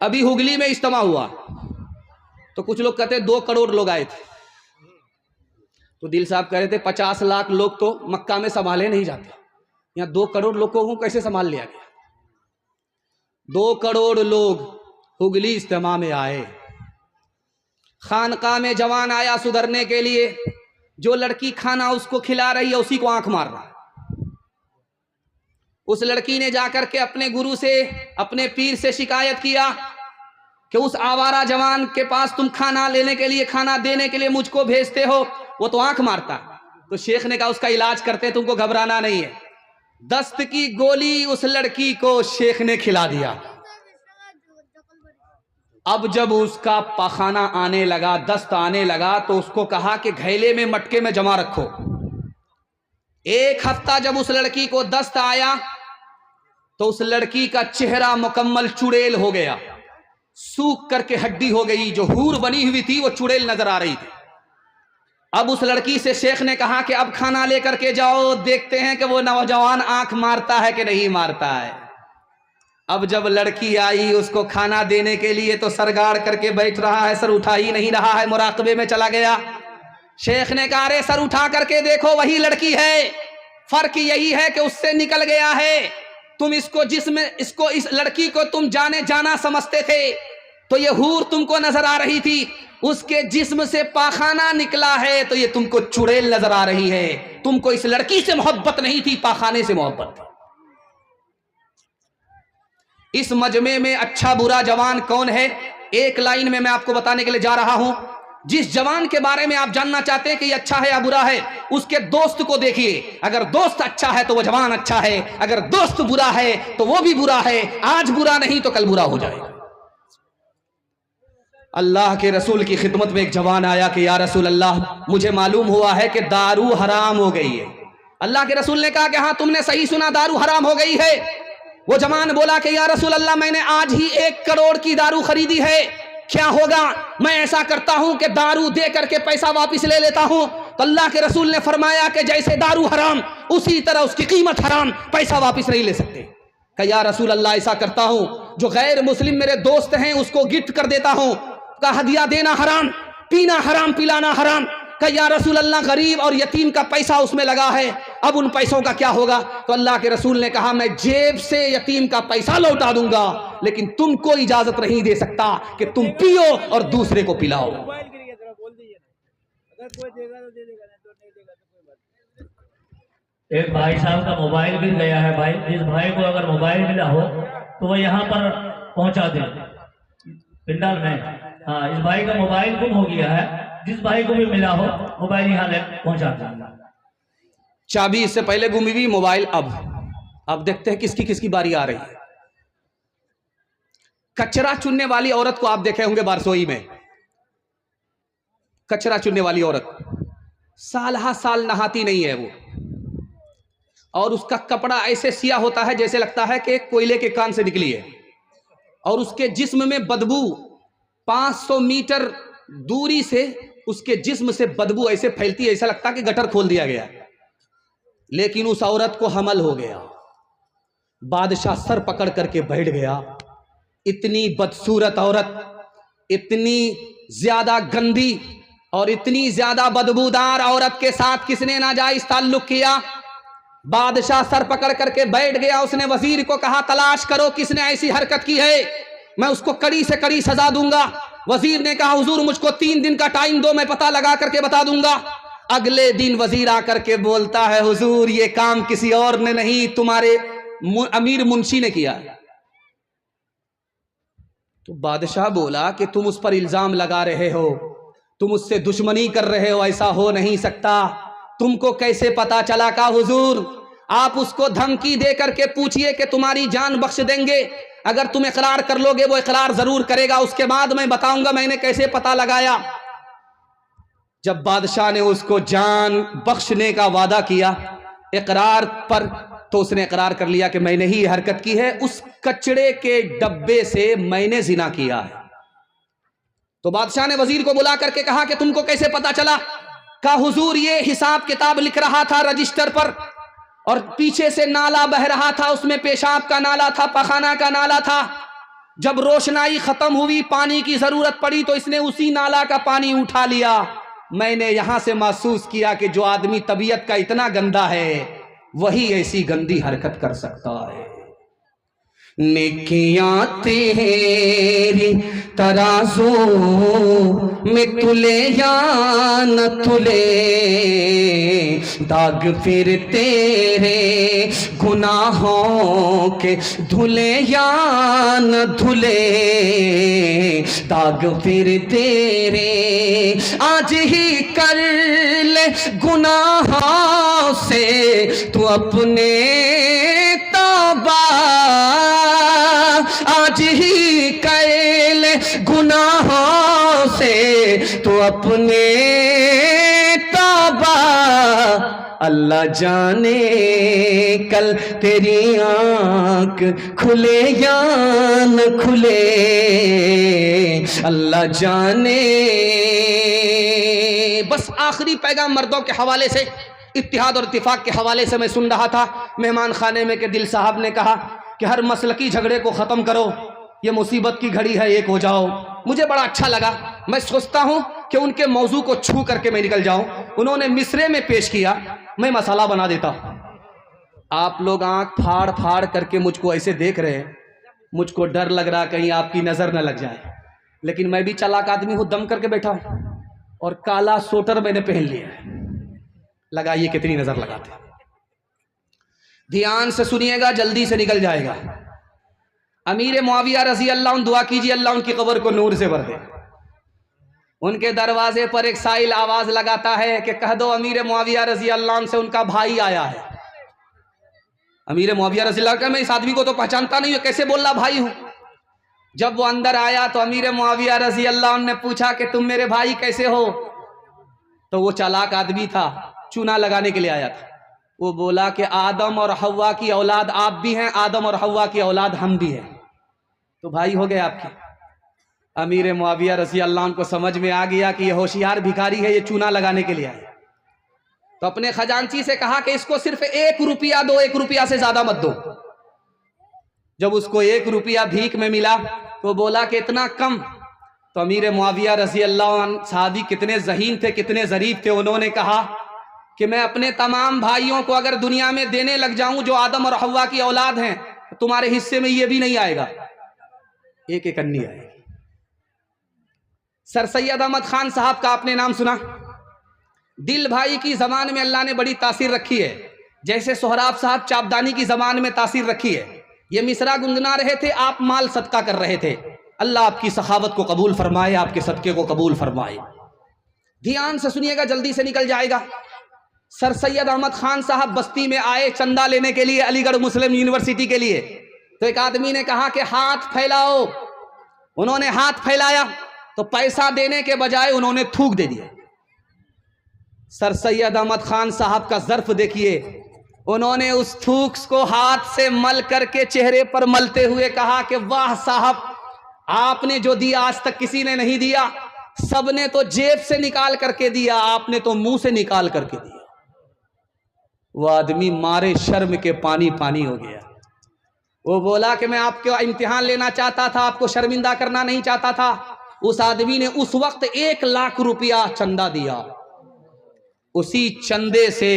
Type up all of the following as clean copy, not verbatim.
अभी हुगली में इज्तिमा हुआ तो कुछ लोग कहते 2 करोड़ लोग आए थे। तो दिल साहब कह रहे थे 50 लाख लोग तो मक्का में संभाले नहीं जाते, यहाँ 2 करोड़ लोगों को कैसे संभाल लिया गया। 2 करोड़ लोग हुगली इज्तिमा में आए। खानका में जवान आया सुधरने के लिए, जो लड़की खाना उसको खिला रही है उसी को आंख मार रहा है। उस लड़की ने जाकर के अपने गुरु से, अपने पीर से शिकायत किया कि उस आवारा जवान के पास तुम खाना लेने के लिए, खाना देने के लिए मुझको भेजते हो, वो तो आंख मारता। तो शेख ने कहा उसका इलाज करते, तुमको घबराना नहीं है। दस्त की गोली उस लड़की को शेख ने खिला दिया। अब जब उसका पखाना आने लगा, दस्त आने लगा, तो उसको कहा कि घैले में मटके में जमा रखो। 1 हफ्ता जब उस लड़की को दस्त आया तो उस लड़की का चेहरा मुकम्मल चुड़ैल हो गया, सूख करके हड्डी हो गई। जो हूर बनी हुई थी वो चुड़ैल नजर आ रही थी। अब उस लड़की से शेख ने कहा कि अब खाना लेकर के जाओ, देखते हैं कि वो नौजवान आंख मारता है कि नहीं मारता है। अब जब लड़की आई उसको खाना देने के लिए तो सर गाड़ करके बैठ रहा है, सर उठा ही नहीं रहा है, मुराकबे में चला गया। शेख ने कहा अरे सर उठा करके देखो, वही लड़की है, फर्क यही है कि उससे निकल गया है। तुम इसको इस लड़की को तुम जाने जाना समझते थे तो ये हूर तुमको नजर आ रही थी, उसके जिस्म से पाखाना निकला है तो ये तुमको चुड़ैल नजर आ रही है। तुमको इस लड़की से मोहब्बत नहीं थी, पाखाने से मोहब्बत थी। इस मजमे में अच्छा बुरा जवान कौन है, एक लाइन में मैं आपको बताने के लिए जा रहा हूं। जिस जवान के बारे में आप जानना चाहते हैं कि ये अच्छा है या बुरा है, उसके दोस्त को देखिए। अगर दोस्त अच्छा है तो वो जवान अच्छा है, अगर दोस्त बुरा है तो वो भी बुरा है। आज बुरा नहीं तो कल बुरा हो जाएगा। अल्लाह के रसूल की खिदमत में एक जवान आया कि या रसूल अल्लाह, मुझे मालूम हुआ है कि दारू हराम हो गई है। अल्लाह के रसूल ने कहा कि हाँ तुमने सही सुना, दारू हराम हो गई है। वो जवान बोला कि या रसूल अल्लाह, मैंने आज ही 1 करोड़ की दारू खरीदी है, क्या होगा? मैं ऐसा करता हूं कि दारू दे करके पैसा वापस ले लेता हूं। तो अल्लाह के रसूल ने फरमाया कि जैसे दारू हराम उसी तरह उसकी कीमत हराम, पैसा वापस नहीं ले सकते। कहा या रसूल अल्लाह, ऐसा करता हूं जो गैर मुस्लिम मेरे दोस्त हैं उसको गिफ्ट कर देता हूं। का हदिया देना हराम, पीना हराम, पिलाना हराम। कहा या रसूल अल्लाह, गरीब और यतीम का पैसा उसमें लगा है, अब उन पैसों का क्या होगा? तो अल्लाह के रसूल ने कहा मैं जेब से यतीम का पैसा लौटा दूंगा, लेकिन तुमको इजाजत नहीं दे सकता कि तुम पियो और दूसरे को पिलाओ। एक भाई साहब का मोबाइल गिर गया है। भाई, जिस भाई को अगर मोबाइल मिला हो तो वह यहाँ पर पहुंचा दे पिंडाल में। हाँ, इस भाई का मोबाइल गुम हो गया है, जिस भाई को भी मिला हो मोबाइल यहाँ पहुंचा देंगे। चाबी इससे पहले गुमी हुई, मोबाइल अब देखते हैं किसकी किसकी बारी आ रही है। कचरा चुनने वाली औरत को आप देखे होंगे बारसोई में, कचरा चुनने वाली औरत साल हा साल नहाती नहीं है वो, और उसका कपड़ा ऐसे सिया होता है जैसे लगता है कि कोयले के कान से निकली है, और उसके जिस्म में बदबू 500 मीटर दूरी से उसके जिस्म से बदबू ऐसे फैलती है, ऐसा लगता है कि गटर खोल दिया गया। लेकिन उस औरत को हमल हो गया। बादशाह सर पकड़ करके बैठ गया। इतनी बदसूरत औरत, इतनी ज्यादा गंदी और इतनी ज्यादा बदबूदार औरत के साथ किसने नाजायज ताल्लुक किया? बादशाह सर पकड़ करके बैठ गया। उसने वजीर को कहा तलाश करो किसने ऐसी हरकत की है, मैं उसको कड़ी से कड़ी सजा दूंगा। वजीर ने कहा हुजूर मुझको 3 दिन का टाइम दो, मैं पता लगा करके बता दूंगा। अगले दिन वजीर आकर के बोलता है हुजूर ये काम किसी और ने नहीं, तुम्हारे अमीर मुंशी ने किया। तो बादशाह बोला कि तुम उस पर इल्जाम लगा रहे हो, तुम उससे दुश्मनी कर रहे हो, ऐसा हो नहीं सकता। तुमको कैसे पता चला? का हुजूर आप उसको धमकी दे करके पूछिए कि तुम्हारी जान बख्श देंगे, अगर तुम इकरार कर लोगे वो इकरार जरूर करेगा, उसके बाद मैं बताऊंगा मैंने कैसे पता लगाया। जब बादशाह ने उसको जान बख्शने का वादा किया इकरार पर, तो उसने इकरार कर लिया कि मैंने ही हरकत की है, उस कचड़े के डब्बे से मैंने जिना किया है। तो बादशाह ने वजीर को बुला करके कहा कि तुमको कैसे पता चला? कहा हुजूर ये हिसाब किताब लिख रहा था रजिस्टर पर, और पीछे से नाला बह रहा था, उसमें पेशाब का नाला था, पखाना का नाला था। जब रोशनाई खत्म हुई, पानी की जरूरत पड़ी, तो इसने उसी नाला का पानी उठा लिया। मैंने यहां से महसूस किया कि जो आदमी तबीयत का इतना गंदा है वही ऐसी गंदी हरकत कर सकता है। नेकियां तेरी तराजू में तुले या न तुले, दाग फिर तेरे गुनाहों के धुले या न धुले, दाग फिर तेरे आज ही कर ले गुनाहों से तू अपने तौबा, आज ही कर ले गुनाहों से तू अपने तौबा। अल्लाह जाने कल तेरी आंख खुले या न खुले, अल्लाह जाने। बस आखिरी पैगाम मर्दों के हवाले से, इत्तिहाद और इत्तिफाक के हवाले से मैं सुन रहा था। मेहमान खाने में के दिल साहब ने कहा कि हर मसलकी झगड़े को ख़त्म करो, ये मुसीबत की घड़ी है, एक हो जाओ। मुझे बड़ा अच्छा लगा। मैं सोचता हूं कि उनके मौजू को छू करके मैं निकल जाऊं। उन्होंने मिसरे में पेश किया, मैं मसाला बना देता। आप लोग आंख फाड़ फाड़ करके मुझको ऐसे देख रहे हैं, मुझको डर लग रहा कहीं आपकी नज़र न लग जाए, लेकिन मैं भी चालाक आदमी हूं, दम करके बैठा हूं और काला सोटर मैंने पहन लिया है। लगाइए कितनी नज़र लगाते। ध्यान से सुनिएगा, जल्दी से निकल जाएगा। अमीर मुआविया रजी अल्लाह अन्हु, दुआ कीजिए अल्लाह उनकी कब्र को नूर से भर दे। उनके दरवाजे पर एक साइल आवाज लगाता है कि कह दो अमीर मुआविया रजी अल्लाह अन्हु से उनका भाई आया है। अमीर मुआविया रजी अल्लाह का, मैं इस आदमी को तो पहचानता नहीं हूं, कैसे बोल रहा भाई हूं। जब वो अंदर आया तो अमीर मुआविया रजी अल्लाह अन्हु ने पूछा कि तुम मेरे भाई कैसे हो। तो वो चालाक आदमी था, चूना लगाने के लिए आया था। वो बोला कि आदम और हव्वा की औलाद आप भी हैं, आदम और हव्वा की औलाद हम भी हैं, तो भाई हो गए आपके। अमीर मुआविया रज़ी अल्लाह अन्हु को समझ में आ गया कि ये होशियार भिखारी है, ये चूना लगाने के लिए आया। तो अपने खजांची से कहा कि इसको सिर्फ 1 रुपया दो, 1 रुपया से ज्यादा मत दो। जब उसको 1 रुपया भीख में मिला तो बोला कि इतना कम। तो अमीर मुआविया रज़ी अल्लाह अन्हु साहबी कितने ज़हीन थे, कितने ज़रीफ थे, उन्होंने कहा कि मैं अपने तमाम भाइयों को अगर दुनिया में देने लग जाऊं जो आदम और हव्वा की औलाद हैं, तो तुम्हारे हिस्से में ये भी नहीं आएगा, एक एक अन्नी आएगी। सर सैयद अहमद खान साहब का आपने नाम सुना। दिल भाई की जबान में अल्लाह ने बड़ी तासीर रखी है, जैसे सोहराब साहब चापदानी की जबान में तासीर रखी है। ये मिसरा गुनगुना रहे थे, आप माल सदका कर रहे थे। अल्लाह आपकी सखावत को कबूल फरमाए, आपके सदके को कबूल फरमाए। ध्यान से सुनिएगा, जल्दी से निकल जाएगा। सर सैयद अहमद खान साहब बस्ती में आए चंदा लेने के लिए, अलीगढ़ मुस्लिम यूनिवर्सिटी के लिए। तो एक आदमी ने कहा कि हाथ फैलाओ। उन्होंने हाथ फैलाया तो पैसा देने के बजाय उन्होंने थूक दे दिया। सर सैयद अहमद खान साहब का ज़र्फ देखिए, उन्होंने उस थूक को हाथ से मल करके चेहरे पर मलते हुए कहा कि वाह साहब, आपने जो दिया आज तक किसी ने नहीं दिया, सबने तो जेब से निकाल करके दिया, आपने तो मुंह से निकाल करके दिया। वो आदमी मारे शर्म के पानी पानी हो गया। वो बोला कि मैं आपके इम्तिहान लेना चाहता था, आपको शर्मिंदा करना नहीं चाहता था। उस आदमी ने उस वक्त 1 लाख रुपया चंदा दिया। उसी चंदे से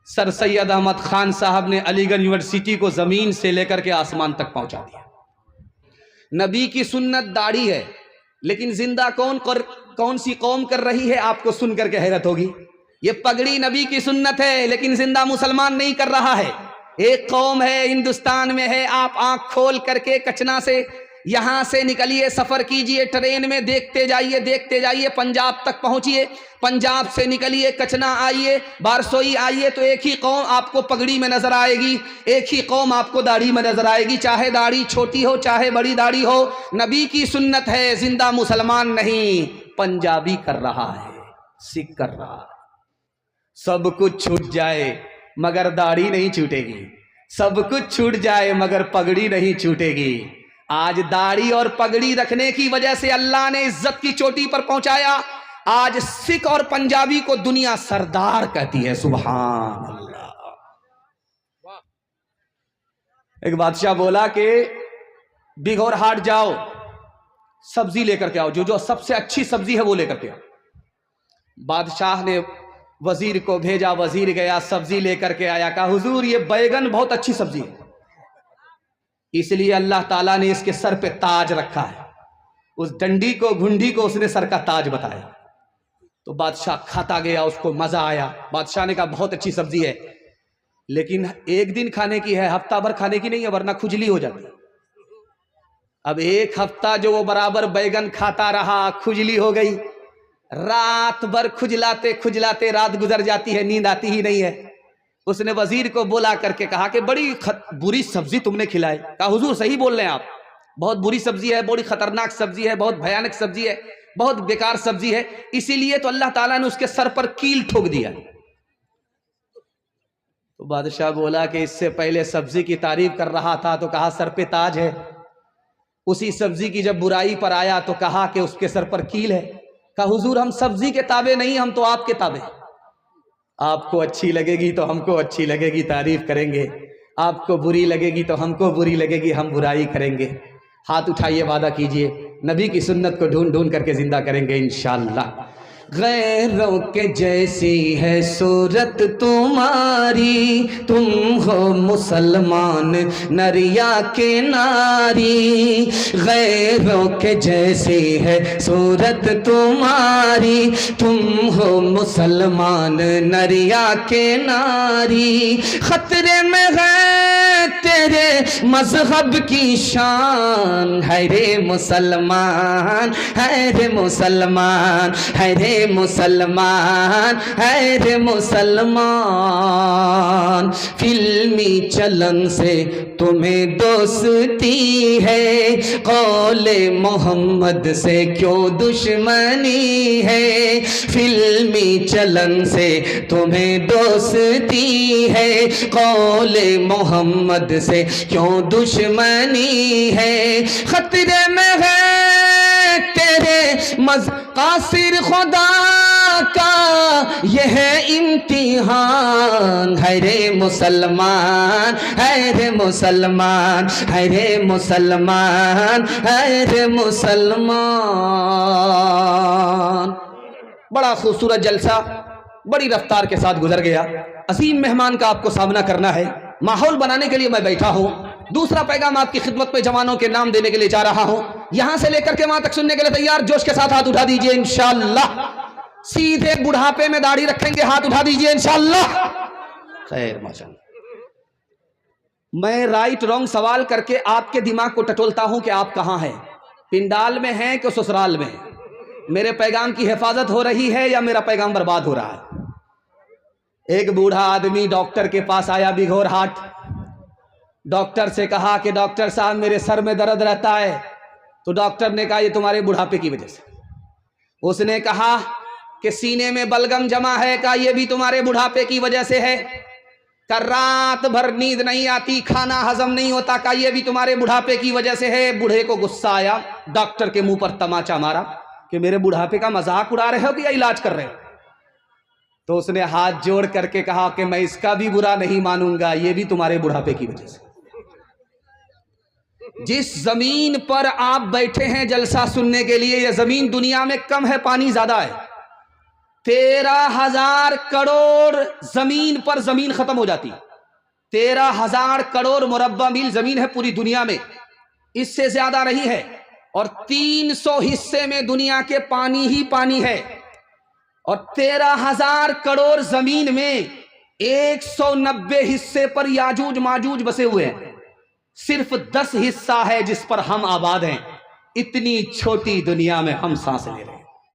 सर सैयद अहमद खान साहब ने अलीगढ़ यूनिवर्सिटी को जमीन से लेकर के आसमान तक पहुंचा दिया। नबी की सुन्नत दाढ़ी है, लेकिन जिंदा कौन सी कौम कर रही है, आपको सुनकर के हैरत होगी। ये पगड़ी नबी की सुन्नत है, लेकिन जिंदा मुसलमान नहीं कर रहा है। एक कौम है हिंदुस्तान में है, आप आंख खोल करके कचना से यहां से निकलिए, सफर कीजिए ट्रेन में, देखते जाइए पंजाब तक पहुंचिए, पंजाब से निकलिए कचना आइए, बारसोई आइए, तो एक ही कौम आपको पगड़ी में नजर आएगी, एक ही कौम आपको दाढ़ी में नजर आएगी, चाहे दाढ़ी छोटी हो चाहे बड़ी दाढ़ी हो। नबी की सुन्नत है, जिंदा मुसलमान नहीं, पंजाबी कर रहा है, सिख कर रहा है। सब कुछ छूट जाए मगर दाढ़ी नहीं छूटेगी, सब कुछ छूट जाए मगर पगड़ी नहीं छूटेगी। आज दाढ़ी और पगड़ी रखने की वजह से अल्लाह ने इज्जत की चोटी पर पहुंचाया। आज सिख और पंजाबी को दुनिया सरदार कहती है, सुभान अल्लाह। एक बादशाह बोला कि बिघौर हाट जाओ, सब्जी लेकर के आओ, जो जो सबसे अच्छी सब्जी है वो लेकर के आओ। बादशाह ने वजीर को भेजा, वजीर गया, सब्जी लेकर के आया, कहा हुजूर ये बैगन बहुत अच्छी सब्जी है, इसलिए अल्लाह ताला ने इसके सर पे ताज रखा है। उस डंडी को, घुंडी को उसने सर का ताज बताया। तो बादशाह खाता गया, उसको मजा आया। बादशाह ने कहा बहुत अच्छी सब्जी है, लेकिन एक दिन खाने की है, हफ्ता भर खाने की नहीं है, वरना खुजली हो जाती है। अब एक हफ्ता जो वो बराबर बैगन खाता रहा, खुजली हो गई। रात भर खुजलाते खुजलाते रात गुजर जाती है, नींद आती ही नहीं है। उसने वजीर को बुला करके कहा कि बड़ी बुरी सब्जी तुमने खिलाई। कहा हुजूर सही बोल रहे हैं आप, बहुत बुरी सब्जी है, बड़ी खतरनाक सब्जी है, बहुत भयानक सब्जी है, बहुत बेकार सब्जी है, इसीलिए तो अल्लाह ताला ने उसके सर पर कील ठोक दिया। तो बादशाह बोला कि इससे पहले सब्जी की तारीफ कर रहा था तो कहा सर पे ताज है, उसी सब्जी की जब बुराई पर आया तो कहा कि उसके सर पर कील है। कहा हुजूर हम सब्जी के ताबे नहीं, हम तो आपके ताबे। आपको अच्छी लगेगी तो हमको अच्छी लगेगी, तारीफ करेंगे, आपको बुरी लगेगी तो हमको बुरी लगेगी, हम बुराई करेंगे। हाथ उठाइए, वादा कीजिए, नबी की सुन्नत को ढूंढ ढूंढ करके जिंदा करेंगे इंशाअल्लाह। गैरों के जैसी है सूरत तुम्हारी, तुम हो मुसलमान नरिया के नारी। गैरों के जैसी है सूरत तुम्हारी, तुम हो मुसलमान नरिया के नारी। खतरे में है तेरे मजहब की शान, है रे मुसलमान, है रे मुसलमान, है रे मुसलमान, है रे मुसलमान। फिल्मी चलन से तुम्हें दोस्ती है, कौले मोहम्मद से क्यों दुश्मनी है। फिल्मी चलन से तुम्हें दोस्ती है, कौले मोहम्मद से क्यों दुश्मनी है। खतरे में है तेरे कासिर खुदा का यह इम्तिहान, है रे मुसलमान, है रे मुसलमान, है रे मुसलमान, है रे मुसलमान। बड़ा खूबसूरत जलसा बड़ी रफ्तार के साथ गुजर गया। अजीम मेहमान का आपको सामना करना है, माहौल बनाने के लिए मैं बैठा हूं। दूसरा पैगाम आपकी खिदमत में जवानों के नाम देने के लिए जा रहा हूं। यहां से लेकर के वहां तक सुनने के लिए तैयार? जोश के साथ हाथ उठा दीजिए इंशाअल्लाह। सीधे बुढ़ापे में दाढ़ी रखेंगे, हाथ उठा दीजिए इंशाअल्लाह। खैर माशाअल्लाह। मैं राइट रॉन्ग सवाल करके आपके दिमाग को टटोलता हूं कि आप कहां हैं, पिंडाल में हैं कि ससुराल में। मेरे पैगाम की हिफाजत हो रही है या मेरा पैगाम बर्बाद हो रहा है? एक बूढ़ा आदमी डॉक्टर के पास आया बिघौर हाट। डॉक्टर से कहा कि डॉक्टर साहब मेरे सर में दर्द रहता है। तो डॉक्टर ने कहा ये तुम्हारे बुढ़ापे की वजह से। उसने कहा कि सीने में बलगम जमा है, कहा ये भी तुम्हारे बुढ़ापे की वजह से है। का रात भर नींद नहीं आती, खाना हजम नहीं होता, का ये भी तुम्हारे बुढ़ापे की वजह से है। बूढ़े को गुस्सा आया, डॉक्टर के मुंह पर तमाचा मारा कि मेरे बुढ़ापे का मजाक उड़ा रहे हो कि या इलाज कर रहे हो। तो उसने हाथ जोड़ करके कहा कि मैं इसका भी बुरा नहीं मानूंगा, ये भी तुम्हारे बुढ़ापे की वजह से। जिस जमीन पर आप बैठे हैं जलसा सुनने के लिए, यह जमीन दुनिया में कम है, पानी ज्यादा है। 13,000 करोड़ जमीन पर जमीन खत्म हो जाती। 13,000 करोड़ मुरब्बा मील जमीन है पूरी दुनिया में, इससे ज्यादा नहीं है। और 300 हिस्से में दुनिया के पानी ही पानी है। और 13,000 करोड़ जमीन में 190 हिस्से पर याजूज माजूज बसे हुए हैं। सिर्फ 10 हिस्सा है जिस पर हम आबाद हैं। इतनी छोटी दुनिया में हम सांस ले रहे हैं।